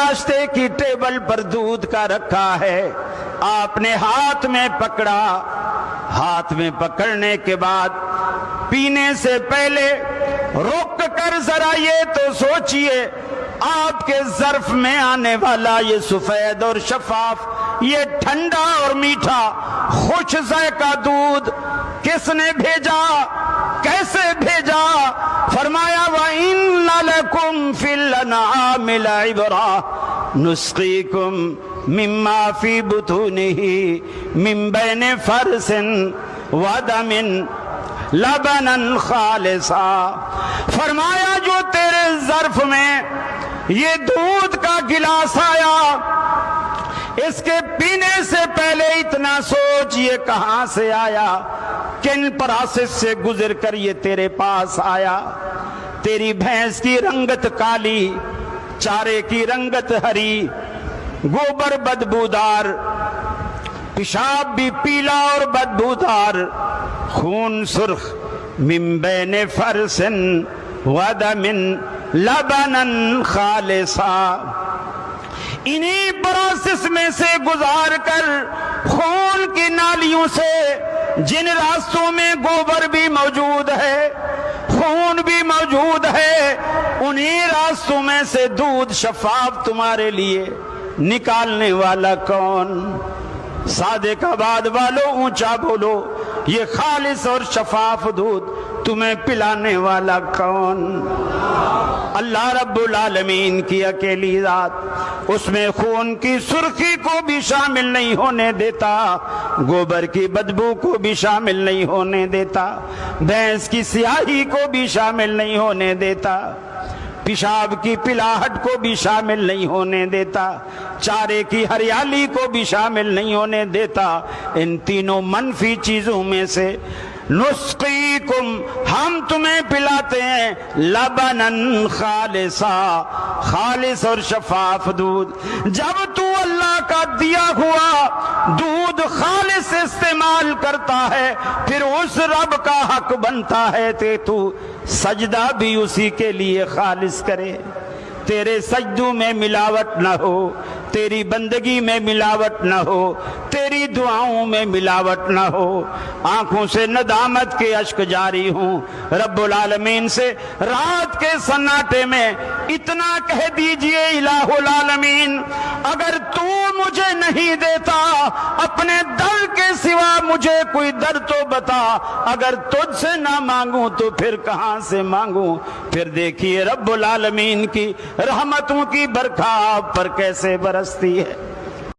ناشتے کی ٹیبل پر دودھ کا رکھا ہے، آپ نے ہاتھ میں پکڑا، ہاتھ میں پکڑنے کے بعد پینے سے پہلے رک کر ذرا یہ تو سوچئے آپ کے ظرف میں آنے والا یہ سفید اور شفاف، یہ ٹھنڈا اور میٹھا خوش ذائقہ دودھ کس نے بھیجا، کیسے بھیجا؟ فرمایا وَإِنَّ لَكُمْ فِي الْأَنْعَامِ لَعِبْرَةً نُسْقِيكُمْ مِمَّا فِي بُطُونِهِ مِن بَيْنِ فَرْثٍ وَدَمٍ لَبَنًا خَالِصًا۔ فرمایا جو تیرے ظرف میں یہ دودھ کا گلاس آیا، اس کے پینے سے پہلے اتنا سوچ یہ کہاں سے آیا، کن پروسیس سے گزر کر یہ تیرے پاس آیا۔ تیری بھینس کی رنگت کالی، چارے کی رنگت ہری، گوبر بدبودار، پیشاب بھی پیلا اور بدبودار، خون سرخ، من بین فرس ودم لبنا خالصا۔ انہی پروسیس میں سے گزار کر خون کی نالیوں سے جن راستوں میں گوبر بھی موجود ہے، خون بھی موجود ہے، انہی راستوں میں سے دودھ شفاف تمہارے لیے نکالنے والا کون؟ صادق آباد والو اونچا بولو، یہ خالص اور شفاف دودھ تمہیں پلانے والا کون؟ اللہ رب العالمین کی اکیلی ذات، اس میں خون کی سرخی کو بھی شامل نہیں ہونے دیتا، گوبر کی بدبو کو بھی شامل نہیں ہونے دیتا، بھینس کی سیاہی کو بھی شامل نہیں ہونے دیتا، پیشاب کی پلاہٹ کو بھی شامل نہیں ہونے دیتا، چارے کی ہریالی کو بھی شامل نہیں ہونے دیتا۔ ان تینوں منفی چیزوں میں سے نسقیکم، ہم تمہیں پلاتے ہیں، لبنن خالصا، خالص اور شفاف دودھ۔ جب تو اللہ کا دیا ہوا دودھ خالص استعمال کرتا ہے، پھر اس رب کا حق بنتا ہے کہ تو سجدہ بھی اسی کے لیے خالص کرے، تیرے سجدوں میں ملاوٹ نہ ہو، تیری بندگی میں ملاوٹ نہ ہو، تیری دعاؤں میں ملاوٹ نہ ہو۔ آنکھوں سے ندامت کے اشک جاری ہوں، رب العالمین سے رات کے سناٹے میں اتنا کہہ دیجئے الہ العالمین، اگر تو مجھے نہیں دیتا اپنے در کے سوا مجھے کوئی در تو بتا، اگر تجھ سے نہ مانگوں تو پھر کہاں سے مانگوں؟ پھر دیکھیے رب العالمین کی رحمتوں کی برکھا آپ پر کیسے برستی ہے۔